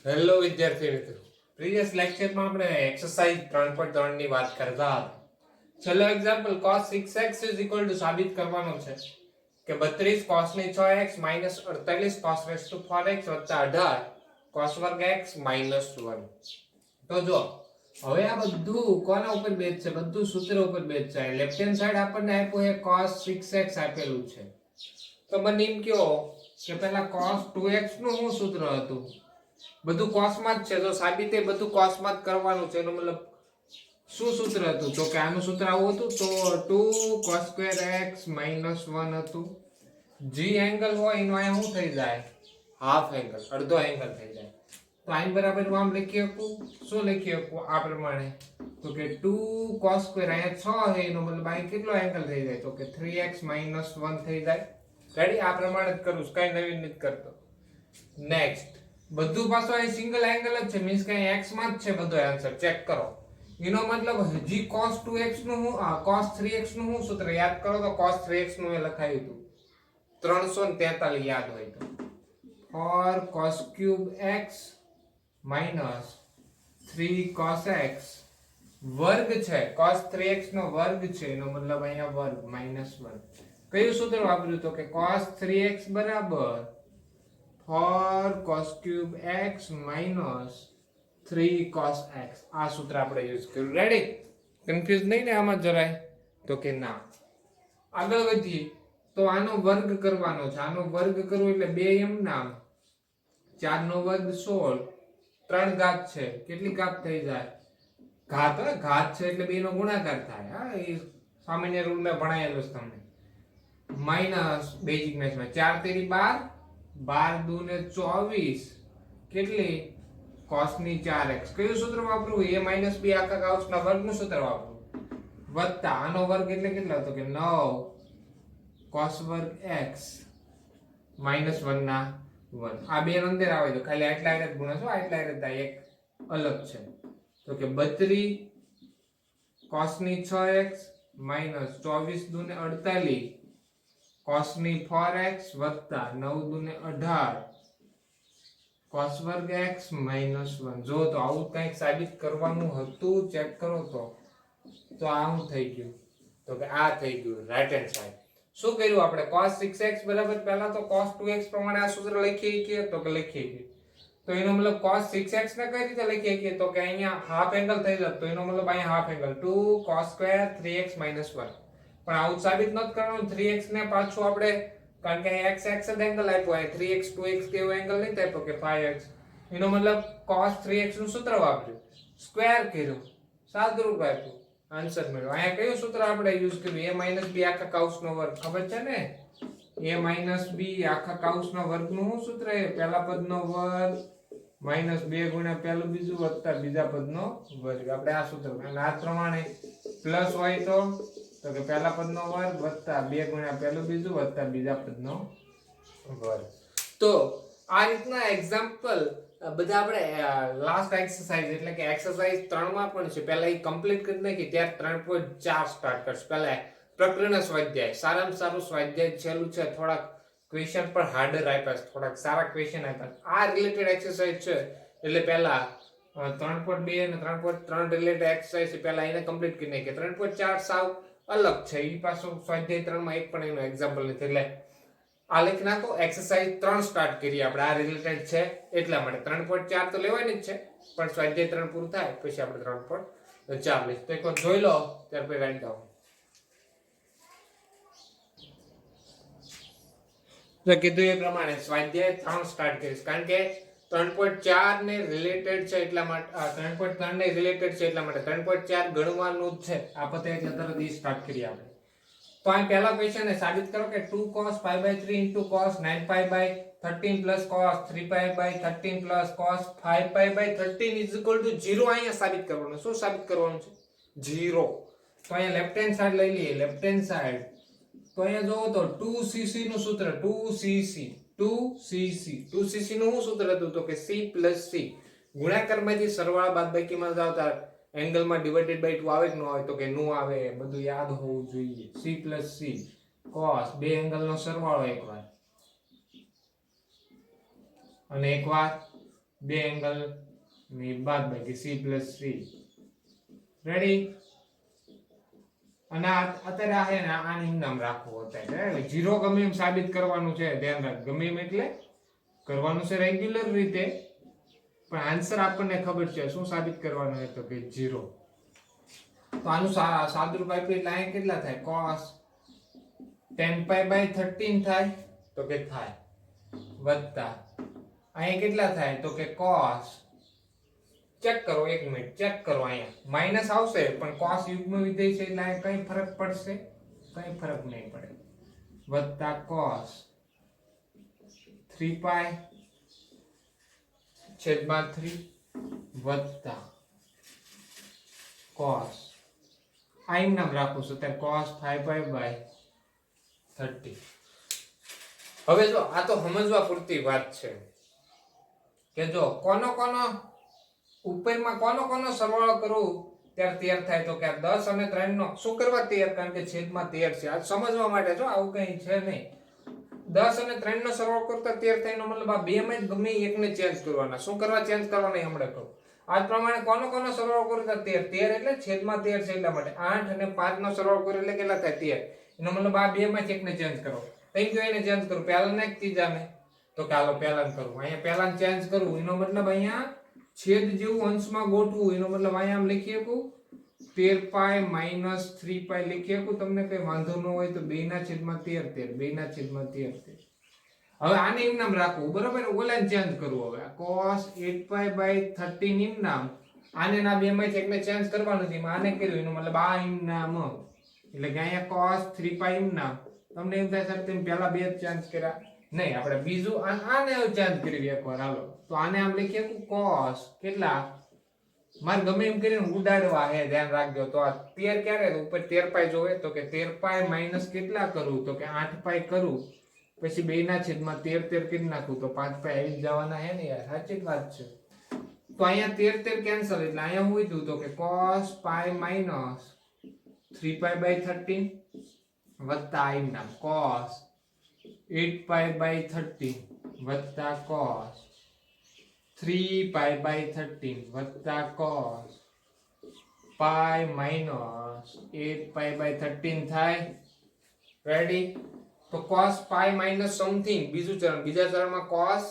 Hello વિદ્યાર્થી મિત્રો, previous લેક્ચરમાં આપણે એક્સરસાઇઝ 3.3 ની વાત કરતા હતા. ચલો એક્ઝામ્પલ cos 6x સાબિત કરવાનું છે કે 32 cos ની 6x - 48 cos 4x + 18 cos વર્ગ x - 1. તો જો હવે આ બધું કોના ઉપર બેઝ છે? બધું સૂત્ર ઉપર બેઝ છે. લેફ્ટ હેન્ડ સાઈડ આપણને આપ્યું છે cos 6x આપેલું છે. તો મને એમ કહો કે પહેલા cos 2x નું શું સૂત્ર હતું? બધું cos માં જ છે, તો સાબિત એ બધું cos માં જ કરવાનું છે. એનો મતલબ શું સૂત્ર હતું? તો કે આનું સૂત્ર આવું હતું, તો 2 cos square x - 1 હતું. g એંગલ હોય એનો અહીંયા શું થઈ જાય? હાફ એંગલ, અડધો એંગલ થઈ જાય. તો આની બરાબર હું આમ લખી શકું, શું લખી શકું આ પ્રમાણે? તો કે 2 cos square અહીંયા 6 છે, એનો મતલબ અહીં કેટલો એંગલ થઈ જાય? તો કે 3x - 1 થઈ જાય. રેડી? આ પ્રમાણે જ કરું, કઈ નવીન નથી કરતો. નેક્સ્ટ, બધું પાછું અહીં સિંગલ એંગલ જ છે, મીન્સ કે અહીં x માં જ છે બધો આન્સર. ચેક કરો. એનો મતલબ હજી cos 2x નું cos 3x નું શું સૂત્ર યાદ કરો તો cos 3x નું એ લખાયું હતું 343 યાદ હોય તો. for cos cube x minus 3 cos x વર્ગ છે. cos 3x નો વર્ગ છે, એનો મતલબ અહીંયા વર્ગ -1. કયું સૂત્ર વાપર્યું? તો કે cos 3x બરાબર for cos cube x minus 3 cos x. આ સૂત્ર આપણે યુઝ કર્યું. રેડી? કન્ફ્યુઝ નહીં ને આમાં જરાય? તો કે ના. આગળ વધીએ તો આનો વર્ગ કરવાનો છે. આનો વર્ગ કરવો એટલે 2 એમ નામ 4 નો વર્ગ 16, 3 ઘાત છે, કેટલી ઘાત થઈ જાય? ઘાત છે એટલે 2 નો ગુણાકાર થાય. હા, એ સામાન્ય રૂલ મેં ભણાયેલો છે તમને. માઈનસ બેઝિક મેથ્સમાં 4 તેરી 12, 12 દુ ને 24, કેટલી? cos ની 4x. કયું સૂત્ર વાપરવું? a - b આખા કૌંસના વર્ગનું સૂત્ર વાપરવું. વત્તા આનો વર્ગ એટલે કેટલો? તો કે 9 cos વર્ગ x -1 ના 1. આ બે અંદર આવે તો ખાલી આટલા આટલા જ ગુણો છો, આટલા આટલા એક અલગ છે. તો કે 32 cos ની 6x minus 24 દુ ને 48 cos ની 4x વત્તા 9 દુ ને 18 cos વર્ગ x -1. જો તો આવું કંઈક સાબિત કરવાનું હતું, ચેક કરો તો આવું થઈ ગયું. તો કે આ થઈ ગયું રાઈટ હેન્ડ સાઈડ. શું કર્યું આપણે? cos 6x બરાબર પહેલા તો cos 2x પ્રમાણે આ સૂત્ર લખી શકીએ, તો કે લખી શકીએ. તો એનો મતલબ cos 6x ને કઈ રીતે લખી શકીએ? તો કે અહીંયા હાફ એંગલ થઈ જતો, તો એનો મતલબ અહીંયા half angle 2 cos square 3x - 1. પણ આવું સાબિત નથી કરવાનું. 3x ને પાછું આપણે, કારણ કે અહીં x જ એંગલ આપ્યો હોય, 3x 2x કેવો એંગલ નહીં આપ્યો કે 5x. એનો મતલબ cos 3x નું સૂત્ર વાપર્યું, સ્ક્વેર કર્યું, સાદુરૂપ આપ્યું, આન્સર મળ્યો. અહીંયા કયું સૂત્ર આપણે યુઝ કર્યું? a - b આખા કૌંસનો વર્ગ. ખબર છે ને? a - b આખા કૌંસનો વર્ગનું શું સૂત્ર? એ પહેલા પદનો વર્ગ -2 ગુણ્યા પહેલું બીજું વત્તા બીજા પદનો વર્ગ. આપણે આ સૂત્ર, અને આ પ્રમાણે પ્લસ હોય તો કે પહેલા પદનો વર્ગ વત્તા 2 ગુણ્યા પહેલું બીજું વત્તા બીજા પદનો વર્ગ. તો આ રીતના એક્ઝામ્પલ બધા આપણે લાસ્ટ એક્સરસાઇઝ એટલે કે એક્સરસાઇઝ 3 માં પણ છે. પહેલા એ કમ્પ્લીટ કરી નાખી, ત્યારે 3.4 સ્ટાર્ટ કરશે. પહેલા પ્રકરણ સ્વાધ્યાય, સારામાં સારું સ્વાધ્યાય છેલ્લું છે. થોડાક ક્વેશ્ચન પર હાર્ડર આપ્યા છે, થોડાક સારા ક્વેશ્ચન આપ્યા. આ રિલેટેડ એક્સરસાઇઝ છે એટલે પહેલા 3.2 અને 3.3 રિલેટેડ એક્સરસાઇઝ છે, પહેલા એને કમ્પ્લીટ કરી નાખી. 3.4 સાવ અલગ છે, એ પાછો સ્વાધ્યાય 3 માં એક પણ એનો એક્ઝામ્પલ નથી. એટલે આ લખી નાખો. એક્સરસાઇઝ 3 સ્ટાર્ટ કરીએ આપણે, આ રિલેટેડ છે એટલા માટે. 3.4 તો લેવાની જ છે, પણ સ્વાધ્યાય 3 પૂરું થાય પછી આપણે 3.4 લઈશું. તો એકવાર જોઈ લો, ત્યાર પછી રાઈટ ડાઉન. તો કીધું એ પ્રમાણે સ્વાધ્યાય 3 સ્ટાર્ટ કરીશ, કારણ કે 3.4 ને રિલેટેડ છે એટલા માટે, 3.3 ને રિલેટેડ છે એટલા માટે 3.4 ગણવાનું જ છે. આ પતે એટલે તરત ઈ સ્ટાર્ટ કરીએ આપણે. તો અહીં પહેલા ક્વેશ્ચન ને સાબિત કરો કે 2 cos π/3 * cos 9π/13 plus cos 3π/13 plus cos 5π/13 = 0. અહીંયા સાબિત કરવાનું. શું સાબિત કરવાનું છે? 0. તો અહીંયા લેફ્ટ હેન્ડ સાઈડ લઈ લઈએ. લેફ્ટ હેન્ડ સાઈડ તો અહીંયા જોવો તો 2cc નું સૂત્ર, 2cc નું શું સૂત્ર હતું? તો કે c + c. ગુણાકારમાંથી સરવાળા બાદબાકીમાં જાવ તો એંગલમાં ડિવાઇડેડ બાય 2 આવે કે ન આવે? તો કે નો આવે. બધું યાદ હોવું જોઈએ. c + c cos બે એંગલનો સરવાળો એકવાર, અને એકવાર બે એંગલ ની બાદબાકી c+c રેડી. અને અત્યારે આ હે ને આની નામ રાખવું અત્યારે જીરો ગમે એમ સાબિત કરવાનું છે, ધ્યાન રાખ. ગમે એમ એટલે કરવાનું છે રેગ્યુલર રીતે, પણ આન્સર આપણને ખબર છે શું સાબિત કરવાનું છે તો કે જીરો. તો આનું સાદુરૂપ આપ્યું એટલે અહીંયા કેટલા થાય? cos 10π/13 થાય તો કે થાય, વત્તા અહીંયા કેટલા થાય તો કે cos, ચેક કરો એક મિનિટ, ચેક કરો અહીંયા માઈનસ આવશે પણ cos યુગ્મ વિધેય છે એટલે અહીંયા કઈ ફરક પડશે? કઈ ફરક નહીં પડે. વત્તા cos 3π/3 વત્તા cos આઈ નામ રાખું છું ત્યારે cos 5π/30. હવે જો આ તો સમજવા પૂરતી વાત છે કે જો કોનો ઉપરમાં કોનો સરવાળો કરું ત્યારે 13 થાય તો કે 10 અને 3 નો શું કરવા 13? કારણ કે છેદમાં 13 છે. આ સમજવા માટે જો આવું કઈ છે નહીં. 10 અને 3 નો સરવાળો કરતા 13 થાય નો મતલબ આ બે માં જ ગમે એકને ચેન્જ કરવાના. શું કરવા ચેન્જ કરવાના હમણાં કહું. આ પ્રમાણે કોનો સરવાળો કરતા 13 એટલે છેદમાં 13 છે એટલા માટે 8 અને 5 નો સરવાળો કરો એટલે કેટલા થાય? 13. એનો મતલબ આ બે માંથી એકને ચેન્જ કરો. કઈ ગયો એને ચેન્જ કરું? પહેલા ને ત્રીજાને તો ચાલો પહેલા કરું. અહીંયા પહેલા ચેન્જ કરું એનો મતલબ અહીંયા છેદ જેવું અંશમાં ગોઠવું એનો મતલબ અહીંયા આમ લખી શકું 13π - 3π લખી શકું. તમને કઈ વાંધો ન હોય તો 2/13 2/13. હવે આને એમ નામ રાખવું બરોબર. ઓલાને ચેન્જ કરવું. હવે cos 8π/13 એમ નામ આને ના બે માંથી એકને ચેન્જ કરવાનું છે. આને કર્યું એનો મતલબ આ એમ નામ એટલે કે અહીંયા cos 3π એમ નામ. તમને એમ થાય સર તેમ પહેલા બે ચેન્જ કર્યા નહીં, આપણે બીજું આને ચેન્જ કરી એકવાર. હાલો તો આને આમ લખીએ cos કેટલા મારે ગમે એમ કરીને ઉડાડવા હે, ધ્યાન રાખજો. તો આ 13 ક્યારે ઉપર 13π જોવે તો કે 13π - કેટલા કરું તો કે 8π કરું. પછી 2/13 કરી નાખું તો 5π આવી જ જવાના હે ને યાર. સાચી વાત છે. તો અહીંયા 13 કેન્સલ એટલે અહીંયા હું કીધું તો કે cos π - 3π/13 વત્તા આઈ નામ cos 8π/13 વત્તા cos 3π/13 વત્તા cos π - 8π/13 થાય. રેડી. તો cos π - સમથિંગ બીજું ચરણ, બીજા ચરણમાં cos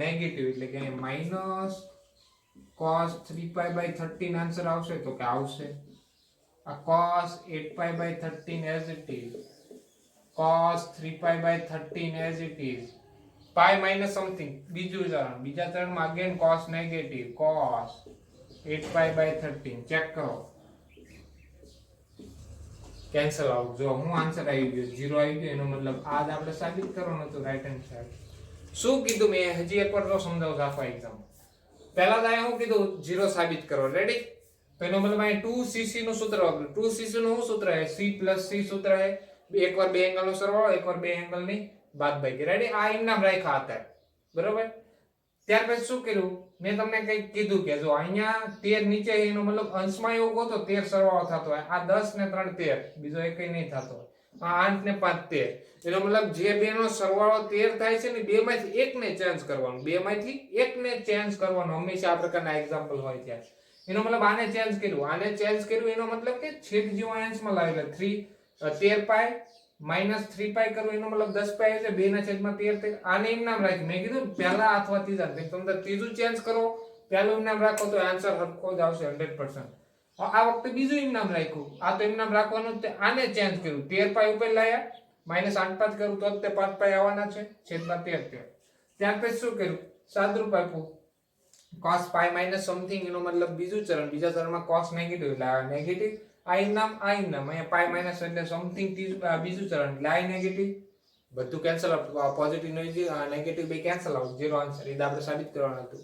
નેગેટિવ એટલે કે માઈનસ cos 3π/13 આન્સર આવશે તો કે આવશે. આ cos 8π/13 as it is, cos 3π/13 as it is, π - something બીજું ચરણ, બીજા ચરણમાં again cos negative cos 8π/13 check કરો. Cancel out. જો હું આન્સર આવી ગયો 0 આવી ગયો એનો મતલબ આ જ આપણે સાબિત કરવાનું હતું રાઈટ હેન્ડ સાઈડ. શું કીધું મેં હજી એકવાર તો સમજાવું આપા એક્ઝામ. પહેલા તો અહીંયા હું કીધું 0 સાબિત કરો. રેડી. તો એનો મતલબ અહીંયા 2cc નું સૂત્ર વાપર્યું. 2cc નું શું સૂત્ર છે? c+c સૂત્ર છે. એકવાર બે એંગલ નો સરવાળો, એકવાર બે એંગલ ની બાદબાકી. રેડી. આ એમ નામ રાખ્યા હતા બરોબર. ત્યાર પછી શું કર્યું મેં તમને કઈ કીધું કે જો અહીંયા 13 નીચે એનો મતલબ અંશમાં એવું ગોતો 13 સરવાળો થતો હોય. આ 10 ને 3 13 બીજો એકય નહીં થતો. આ 8 ને 5 13 એનો મતલબ જે બે નો સરવાળો 13 થાય છે ને બે માંથી એકને ચેન્જ કરવાનું. બે માંથી એકને ચેન્જ કરવાનું. હંમેશા આ પ્રકારના એક્ઝામ્પલ હોય ત્યાં. એનો મતલબ આને ચેન્જ કર્યું, આને ચેન્જ કર્યું એનો મતલબ કે છેદ જેવો અંશમાં લાવેલા 13π - 3π કરવું એનો મતલબ 10π એટલે 2/13. આને એમ નામ રાખ્યું. મેં કીધું પહેલા અથવા ત્રીજા. તમે ત્રીજું ચેન્જ કરો, પહેલું એમ નામ રાખો તો આન્સર સરખો જ આવશે 100%. આ વખતે બીજું એમ નામ રાખ્યું. આ તો એમ નામ રાખવાનું. આને ચેન્જ કર્યું 13π ઉપર લાયા -8π કરું તો તે 5π આવવાના છે છેદમાં 13. ત્યાર પછી શું કર્યું? સાદરૂપ આપ્યું cos π - સમથિંગ એનો મતલબ બીજું ચરણ, બીજા ચરણમાં cos નેગેટિવ એટલે આ નેગેટિવ. આ એમ નામ અહીંયા π - એટલે સમથિંગ બીજું ચરણ એટલે આ નેગેટિવ. બધું કેન્સલ આઉટ. પોઝિટિવ નેગેટિવ બે કેન્સલ આઉટ. 0 આન્સર. એ આપણે સાબિત કરવાનું હતું.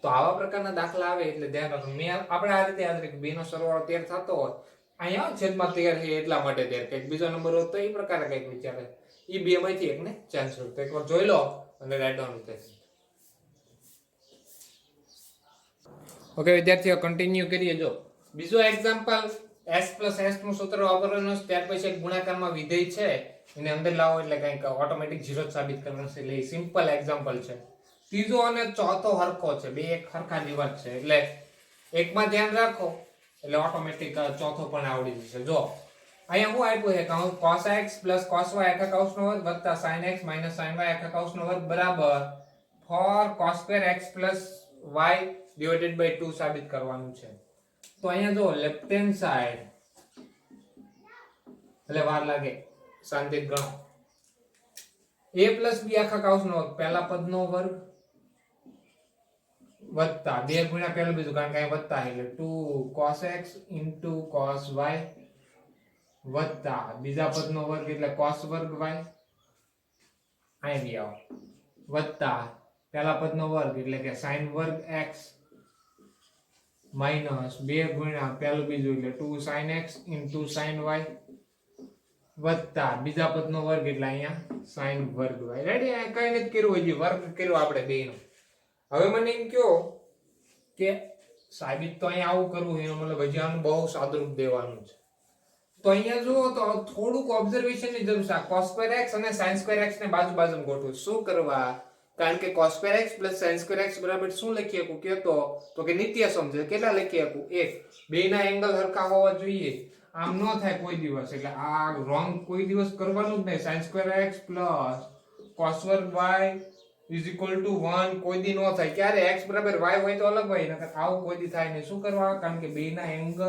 તો આવા પ્રકારના દાખલા આવે એટલે ધ્યાન રાખો. મેં આપણે આ રીતે યાદ રાખી બે નો સરવાળો 13 થતો હોય અહીંયા છેદમાં 13 છે એટલા માટે 13. કંઈક બીજો નંબર હોત તો એ પ્રકારે કંઈક વિચારે. એ બે માંથી એકને ચેન્જ કરો. તો એકવાર જોઈ લો અને રાઈટ ડાઉન થશે. ઓકે વિદ્યાર્થીઓ કન્ટિન્યુ કરીએ. જો બીજો એક્ઝામ્પલ s + s નું સૂત્ર વાપરવાનું છે. ત્યાર પછી એક ગુણાકારમાં વિધેય છે એને અંદર લાવો એટલે કંઈક ઓટોમેટિક 0 સાબિત કરવાનું છે. એટલે સિમ્પલ એક્ઝામ્પલ છે. ત્રીજો અને ચોથો હરખો છે, બે એક હરખા દિવસ છે, એટલે એકમાં ધ્યાન રાખો એટલે ઓટોમેટિક ચોથો પણ આવડી જશે. જો અહીંયા શું આપ્યું છે કે cos x cos y આખા કૌંસનો વર્ગ વત્તા sin x sin y આખા કૌંસનો વર્ગ બરાબર for cos square x y divided by 2 સાબિત કરવાનું છે. તો અહીંયા જો લેફ્ટ હેન્ડ સાઈડ એટલે વાર લાગે શાંતિ ગણો. a b આખા કૌંસનો વર્ગ પહેલા પદનો વર્ગ વત્તા 2 ગુણ્યા પહેલું બીજું કારણ કે અહીંયા વત્તા એટલે 2 cos x cos y વત્તા બીજા પદનો વર્ગ એટલે cos વર્ગ y અહીં બી આવો વત્તા પહેલા પદનો વર્ગ એટલે કે sin વર્ગ x માઈનસ 2 ગુણ્યા પહેલું બીજું એટલે 2 sin x sin y વત્તા બીજા પદનો વર્ગ એટલે અહીંયા sin વર્ગ y. રેડી? આ કઈ નથી કર્યું, હજી વર્ગ કર્યો આપણે બેનો. હવે મને એમ કહો કે સાબિત તો અહીંયા આવું કરવું એનો મતલબ હજી આનું બહુ સાદુરૂપ દેવાનું છે. તો અહીંયા જુઓ તો થોડુંક ઓબ્ઝર્વેશન ની જરૂર છે. cos square x અને sin square x ને બાજુ બાજુમાં ગોઠવો. શું કરવા? કારણ કે cos square x sin square x બરાબર શું લખી શકું કહેતો તો કે નિત્ય સમજે કેટલા લખી શકું? 1. બેના એંગલ સરખા હોવા જોઈએ. આમ ન થાય કોઈ દિવસ, એટલે આ રોંગ કોઈ દિવસ કરવાનું જ નહીં. sin square x cos વર્ગ y is equal to 1 કોઈ દી નો થાય. ક્યારે x બરાબર y હોય તો અલગ હોય, નકર આવું કોઈ દી થાય નહીં. શું કરવા? કારણ કે બેના એંગલ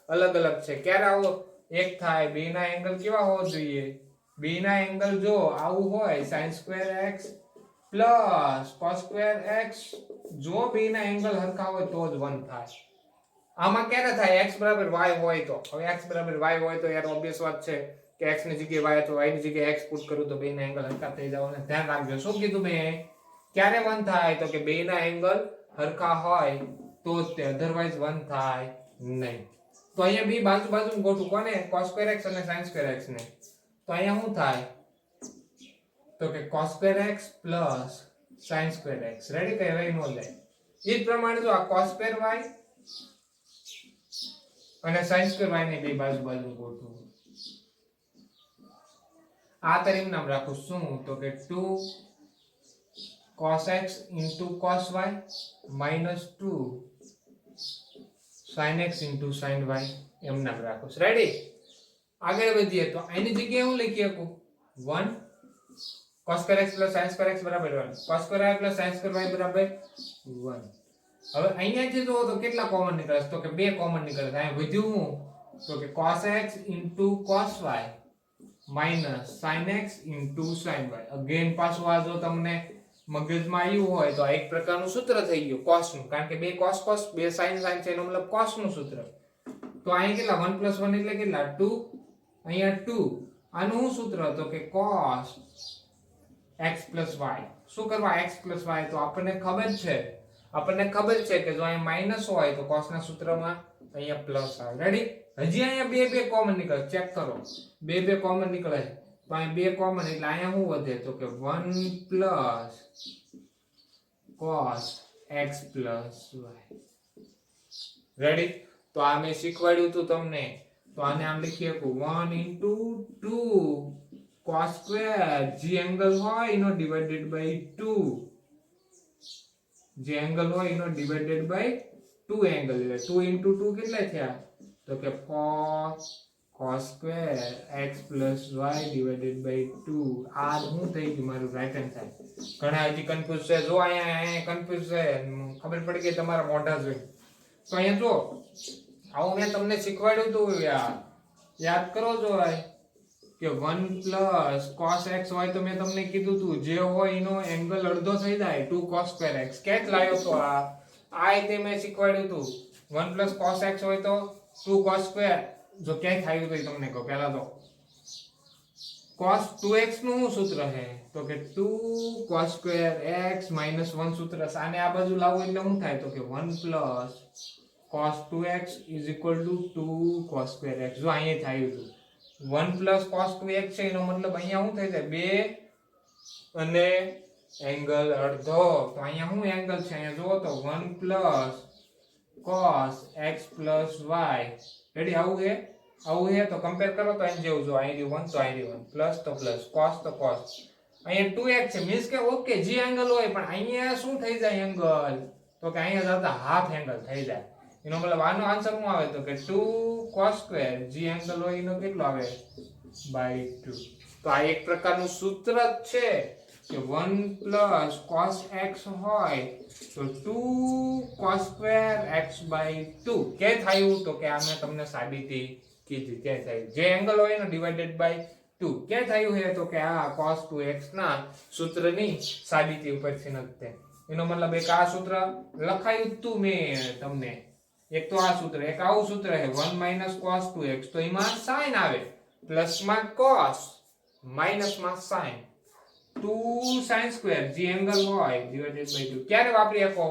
અલગ અલગ છે. ક્યારે આવો એક થાય? બેના એંગલ કેવા હોવા જોઈએ? બેના એંગલ જો આવું હોય sin square x cos square x જો બેના એંગલ સરખા હોય તો જ 1 થાય. આમાં ક્યારે થાય? x બરાબર y હોય તો. હવે x બરાબર y હોય તો યાર ઓબ્વિયસ વાત છે કે x ની જગ્યાએ y તો y ની જગ્યાએ x પુટ કરું તો બેના એંગલ સરખા થઈ જવાના. ધ્યાન રાખજો. શું કીધું મેં? ક્યારે 1 થાય? તો કે બેના એંગલ સરખા હોય તો જ તે, અધરવાઇઝ 1 થાય નહીં. તો અહીંયા બે બાજુ બાજુ ગોઠવું. કોને? cos square x અને sin square x ને. તો અહીંયા શું થાય? તો કે cos square x sin square x. Ready? કઈ હવે નો જાય. એ જ પ્રમાણે જો આ cos square y અને sin square y ને બે બાજુ બાજુ ગોઠવું. આ તરીકે નામ રાખું શું? તો કે 2 cos x cos y minus 2 sin x sin y એમ નામ રાખું. રેડી? આગળ વધીએ તો આની જગ્યાએ હું લખી શકું 1 cos square x sin square x બરાબર 1 cos square y sin square y બરાબર 1. હવે અહીંયા જે જો તો કેટલા કોમન નીકળે? તો કે બે કોમન નીકળે. અહીંયા વધ્યું હું? તો કે cos x cos y minus sin x sin y. Again પાછું આ જો તમને મગજમાં આવ્યું હોય તો આ એક પ્રકારનું સૂત્ર થઈ ગયું cos નું, કારણ કે બે cos બે sin છે એનો મતલબ cos નું સૂત્ર. તો અહીં કેટલા 1 + 1 એટલે કેટલા 2, અહીંયા 2. આનું શું સૂત્ર? તો કે cos x + y. શું કરવા? x + y. તો આપણને ખબર છે કે જો અહીંયા માઈનસ હોય તો cos ના સૂત્રમાં અહીંયા પ્લસ આવે. રેડી? હજી અહીંયા બે કોમન નીકળે. ચેક કરો. બે કોમન નીકળે. તો અહીં બે કોમન એટલે અહીંયા શું વધે? તો કે 1 + cos x + y. રેડી? તો આ મેં શીખવાડ્યું હતું તમને. તો આને આમ લખી શકું 1 * 2 cos square જે એંગલ હોય એનો ડિવાઇડેડ બાય 2. જે એંગલ હોય એનો ડિવાઇડેડ બાય 2 એંગલ એટલે 2 * 2 કેટલા થયા? તો કે 4 cos square x + y divided by 2. આ શું થઈ ગયું મારું રાઈટ હેન્ડ સાઈડ? ઘણા હજી કન્ફ્યુઝ છે. જો અહીંયા કન્ફ્યુઝ છે, ખબર પડી ગઈ તમારા મોઢા જોઈ. તો અહીંયા જો આવું મેં તમને શીખવાડ્યું હતું યાદ કરો. જો કે 1 + cos x હોય તો મેં તમને કીધું હતું જે હોય એનો એંગલ અડધો થઈ જાય 2 cos square x. ક્યાંક લાવ્યો તો આ રીતે મેં શીખવાડ્યું હતું 1 + cos x હોય તો 2 cos square. જો ક્યાંય થાય તો તમને કહો. પહેલા તો cos 2x નું શું સૂત્ર છે? તો કે 2 cos square x - 1 સૂત્ર. આને આ બાજુ લાવો એટલે શું થાય? તો કે 1 + cos 2x = 2 cos square x. જો અહીંયા થયું હતું 1 + cos 2x છે એનો મતલબ અહીંયા શું થઈ જાય? 2 અને એંગલ અડધો. તો અહીંયા શું એંગલ છે? અહીંયા જુઓ તો 1 + cos x + y. રેડી? આવું છે તો કમ્પેર કરો તો અહીં જેવું જો અહીં 1 તો અહીં 1 પ્લસ તો પ્લસ cos તો cos. અહીંયા 2x છે મીન્સ કે ઓકે જે એંગલ હોય પણ અહીંયા શું થઈ જાય એંગલ તો કે અહીંયા જતા હાફ એંગલ થઈ જાય એનો મતલબ આનો આન્સર શું આવે તો કે 2 cos સ્ક્વેર જે એંગલ હોય એનો કેટલો આવે બાય 2 તો આ એક પ્રકારનું સૂત્ર જ છે કે 1 cos x હોય તો 2 cos સ્ક્વેર x બાય 2 કે થયું તો કે આ મેં તમને સાબિતી કીધી કે થાય જે એંગલ હોય એનો ડિવાઇડેડ બાય 2 કે થયું હે તો કે આ cos 2x ના સૂત્રની સાબિતી ઉપરથી નથી એનો મતલબ એક આ સૂત્ર લખાયું તું મેં તમને એક તો આ સૂત્ર એક આવું સૂત્ર છે 1 cos 2x તો એમાં sin આવે પ્લસ માં cos માઈનસ માં sin 2 sin સ્ક્વેર જે એંગલ હોય ડિવાઇડેડ બાય 2 ક્યારે વાપરી શકો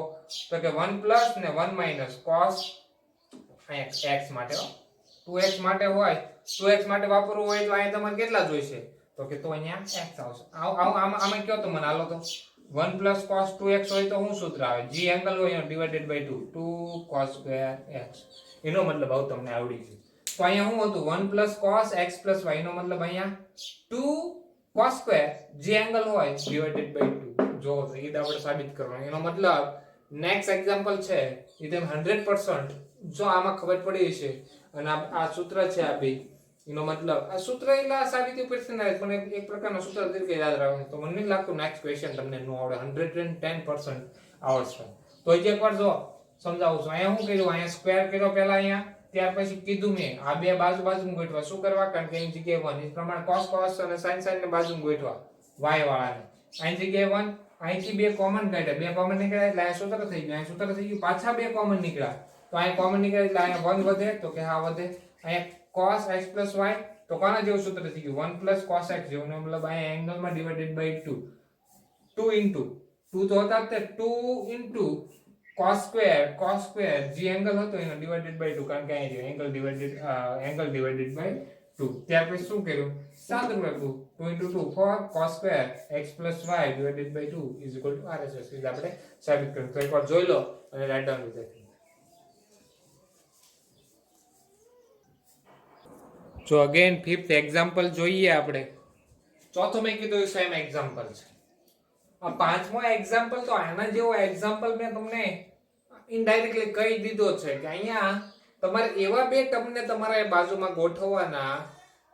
તો કે 1 પ્લસ ને 1 cos x માટે 2x માટે હોય 2x માટે વાપરવું હોય તો અહીંયા તમારે કેટલા જોઈશે તો કે તો અહીંયા x આવશે આમાં કયો તો મને હાલો તો 1 cos 2x હોય તો શું સૂત્ર આવે જે એંગલ હોય એનો divided by 2 cos square x એનો મતલબ આવું તમને આવડી ગયું તો અહીંયા શું હતું 1 cos x y નો મતલબ અહીંયા 2 cos સ્ક્વેર જે એંગલ હોય ડિવાઇડેડ બાય 2 જો તો એ આપણે સાબિત કરવાનું એનો મતલબ નેક્સ્ટ એક્ઝામ્પલ છે એ તમે 100% જો આમાં ખબર પડી છે અને આ સૂત્ર છે આ બે એનો મતલબ આ સૂત્ર એલા સાબિતી ઉપર છે ને પણ એક પ્રકારનો સૂત્ર તરીકે યાદ રાખવાનું તો મને નહીં લાગતું નેક્સ્ટ ક્વેશ્ચન તમને નો આવડે 110% આવડશે તો એકવાર જો સમજાવું છું અહીંયા શું કર્યું અહીંયા સ્ક્વેર કર્યો પહેલા અહીંયા ત્યાર પછી કીધું મેં આ બે બાજુ ગોઠવા શું કરવા કારણ કે એની જગ્યાએ 1 એ પ્રમાણે cos અને sin ને બાજુ ગોઠવા y વાળાને અહીં જગ્યાએ 1 અહીંથી બે કોમન કાઢ્યા બે કોમન નીકળ્યા એટલે અહીંયા સૂત્ર થઈ ગયું અહીં સૂત્ર થઈ ગયું પાછા બે કોમન નીકળ્યા તો અહીં કોમન નીકળે એટલે અહીંયા 1 વધે તો કે હા વધે અહીંયા cos x y તો કોના જેવું સૂત્ર થઈ ગયું 1 cos x જેવું મતલબ અહીંયા એંગલમાં ડિવાઇડેડ બાય 2 2 into 2 તો હતા તે 2 cos square જે એંગલ હતો એનો ડિવાઇડેડ બાય 2 કારણ કે અહીંયા એંગલ ડિવાઇડેડ બાય 2 ત્યાર પછી શું કર્યું સાદું રાખ્યું 2 into 2 4 cos square x y divided by 2 is equal to RHS એટલે આપણે સાબિત કર્યું તો એકવાર જોઈ લો અને રાઇટ ડાઉન વિથ જો અગેન ફિફ્થ એક્ઝામ્પલ જોઈએ આપણે ચોથો મેં કીધું સેમ એક્ઝામ્પલ છે આ પાંચમો એક્ઝામ્પલ તો આના જેવો એક્ઝામ્પલ મેં તમને ઇનડાયરેક્ટલી કહી દીધો છે કે અહીંયા તમારે એવા બે ટર્મને તમારે બાજુમાં ગોઠવવાના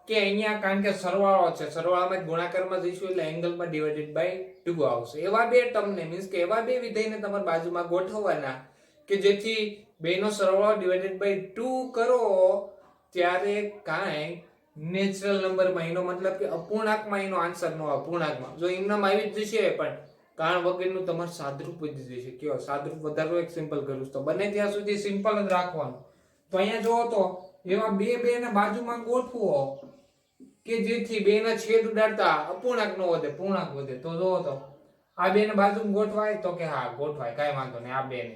કે અહીંયા કારણ કે સરવાળો છે સરવાળામાં ગુણાકારમાં જઈશું એટલે એંગલમાં ડિવાઇડેડ બાય 2 આવશે એવા બે ટર્મને મીન્સ કે એવા બે વિધેયને તમારે બાજુમાં ગોઠવવાના કે જેથી બેનો સરવાળો ડિવાઇડેડ બાય 2 કરો ત્યારે કાંઈ નેચરલ નંબરમાં એનો મતલબ કે અપૂર્ણાંકમાં એનો આન્સર નો અપૂર્ણાંકમાં જો એમનામ આવી જ જશે પણ કારણ વગરનું તમારે સાદરૂપ વધી જશે કયો સાદરૂપ વધારો એક સિમ્પલ કરું તો બને ત્યાં સુધી સિમ્પલ જ રાખવાનું તો અહીંયા જો તો એવા બે ને બાજુમાં ગોઠવો કે જેથી બે ના છેદ ઉડાડતા અપૂર્ણાંક નો વધે પૂર્ણાંક વધે તો જો તો આ બે ને બાજુમાં ગોઠવાય તો કે હા ગોઠવાય કાંઈ વાંધો નહીં આ બે ને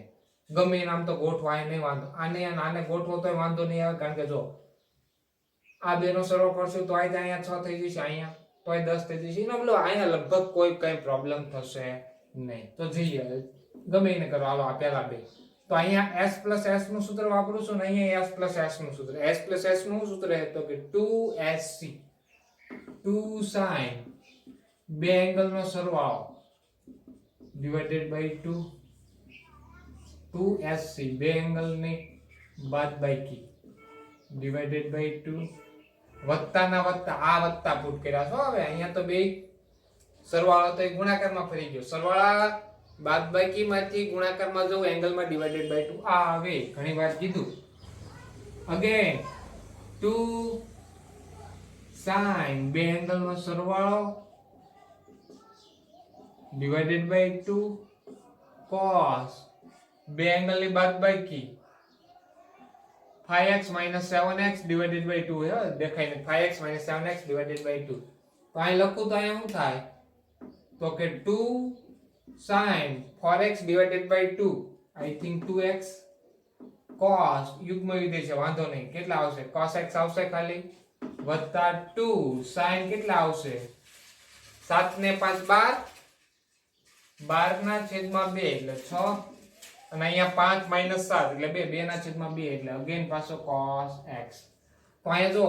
ગમે નામ તો ગોઠવાય નહીં વાંધો આને ગોઠવો તોય વાંધો નહીં આવે કારણ કે જો આ બે નો સરવાળો કરશું તો અહીંયા 6 થઈ જશે અહીંયા તોય 10 થઈ જશે એનો મતલબ અહીંયા લગભગ કોઈ કઈ પ્રોબ્લેમ થશે નહીં તો જઈએ ગમે એને કરો હાલો આ પહેલા બે તો અહીંયા s નું સૂત્ર વાપરું છું ને અહીંયા s નું સૂત્ર s નું સૂત્ર છે તો કે 2sc 2 sin બે એંગલ નો સરવાળો ડિવાઇડેડ બાય 2 2sc બે એંગલ ની બાદબાકી ડિવાઇડેડ બાય 2 વત્તા ના વત્તા આ વત્તા પુટ કર્યા છો હવે અહીંયા તો બે સરવાળો તો ગુણાકારમાં ફરી ગયો સરવાળા બાદબાકીમાંથી ગુણાકારમાં જવું એંગલમાં ડિવાઇડેડ બાય 2 આ આવે ઘણી વાર કીધું અગેન 2 sin બે એંગલનો સરવાળો ડિવાઇડેડ બાય 2 cos બે એંગલની બાદબાકી 5x 7x divided by 2 है देखाई नहीं 5x 7x divided by 2 तो અહીં લખું તો અહીંયા શું થાય તો કે 2 sin 4x divided by 2 I think 2x cos યુગ્મ વિધેય છે વાંધો નહીં કેટલા આવશે cos x આવશે ખાલી વત્તા 2 sin કેટલા આવશે 7 ને 5 12 12 ના છેદમાં 2 એટલે 6 અને અહીંયા 5 - 7 એટલે 2 ના છેદમાં 2 એટલે અગેન પાછો cos x તો અહીંયા જો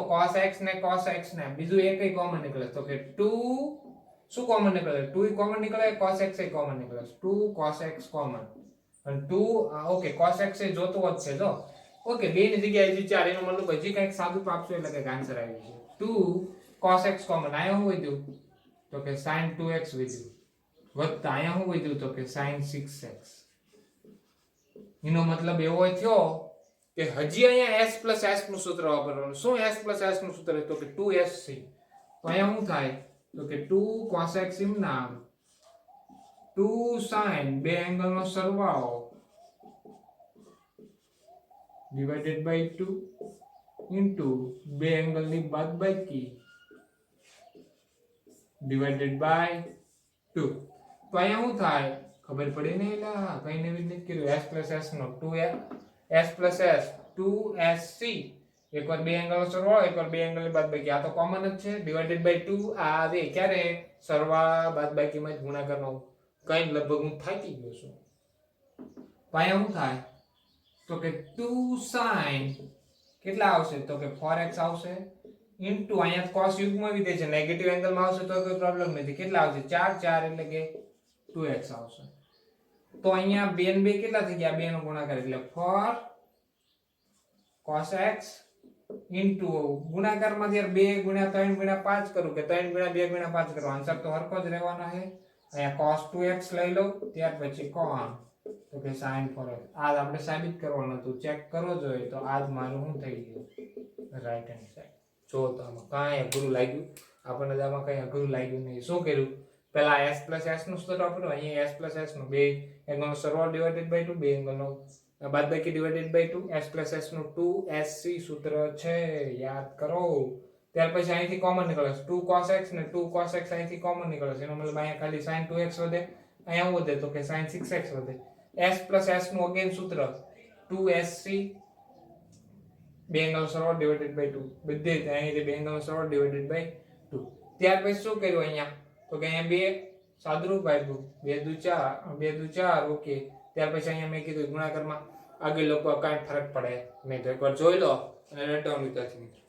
cos x ને બીજું એકય કોમન નીકળે તો કે 2 શું કોમન નીકળે? 2 કોમન નીકળે, cos x એ કોમન નીકળે. 2 cos x કોમન અને 2 ઓકે cos x એ જોતો જ છે જો. ઓકે બે ની જગ્યાએ હજી 4 એનો મતલબ હજી કંઈક સાદું આપશો એટલે કંઈક આન્સર આવી જશે. 2 cos x કોમન આયા શું વધ્યું તો કે sin 2x વધ્યું. વત્તા અહીંયા શું વધ્યું તો કે sin 6x. એનો મતલબ એવો થયો કે હજી અહીંયા s plus s નું સૂત્ર વાપરવાનું. શું s plus s નું સૂત્ર તો કે 2sc. તો અહીંયા શું થાય તો કે 2 cos x એમ નામ 2 sin બે એંગલ નો સરવાળો divided by 2 into બે એંગલ ની બાદબાકી divided by 2. તો અહીંયા શું થાય ખબર પડી ને એલા કઈ નવી નથી કર્યું. s plus s નો 2s plus s 2sc એકવાર બે એંગલ નો સરવાળો એકવાર બે એંગલ ની બાદબાકી. આ તો કોમન જ છે. divided by 2 આ આવે ક્યારે સરવાળા બાદબાકીમાં જ ગુણાકારનો કઈ લગભગ હું થાકી ગયો છું. તો અહીંયા શું થાય તો કે 2 sin કેટલા આવશે તો કે 4x આવશે ઇન્ટુ અહીંયા cos યુગ્મ વિધેય છે નેગેટિવ એંગલમાં આવશે તો કોઈ પ્રોબ્લેમ નથી. કેટલા આવશે 4 4 એટલે કે 2x આવશે. તો અહીંયા 2 ને 2 કેટલા થઈ ગયા 2 નો ગુણાકાર એટલે 4 cos x ઇન્ટુ ગુણાકારમાં યાર 2 ગુણ્યા 3 ગુણ્યા 5 કરું કે 3 ગુણ્યા 2 ગુણ્યા 5 કરું આન્સર તો હરખો જ રહેવાનો છે. અહીંયા cos 2x લઈ લો ત્યાર પછી કોણ તો કે sin 4x. આ આપણે સાબિત કરવાનું હતું. ચેક કરવો જોઈએ તો આજ મારું શું થઈ ગયું રાઈટ હેન્ડ સાઈડ. જો તો આમાં કાંઈ અઘરું લાગ્યું આપણને આમાં કંઈ અઘરું લાગ્યું નહીં. શું કર્યું પહેલા s plus s નું સૂત્ર વાપર્યું. અહીંયા s plus s નું બે એંગલનો સરવાળો divided by 2 બે એંગલનો બાદબાકી divided by 2 s plus s નું 2sc સૂત્ર છે યાદ કરો. ત્યાર પછી અહીંથી કોમન નીકળે 2 cos x ને 2 cos x અહીંથી કોમન નીકળે છે. એનો મતલબ અહીંયા ખાલી sin 2x વધે અહીંયા વધે તો કે sin 6x વધે. s plus s નું અગેન સૂત્ર 2sc બે એંગલનો સરવાળો divided by 2 બધે અહીંથી બે એંગલનો સરવાળો divided by 2. ત્યાર પછી શું કર્યું અહીંયા તો કે અહીંયા બે સાદુરૂપ આપ્યું 2 દુ 4 ઓકે. ત્યાર પછી અહીંયા મેં કીધું ગુણાકારમાં આગળ લોકો કાંઈ ફરક પડે મેં તો એકવાર જોઈ લો અને રટવાનું વિચારથી મિત્રો.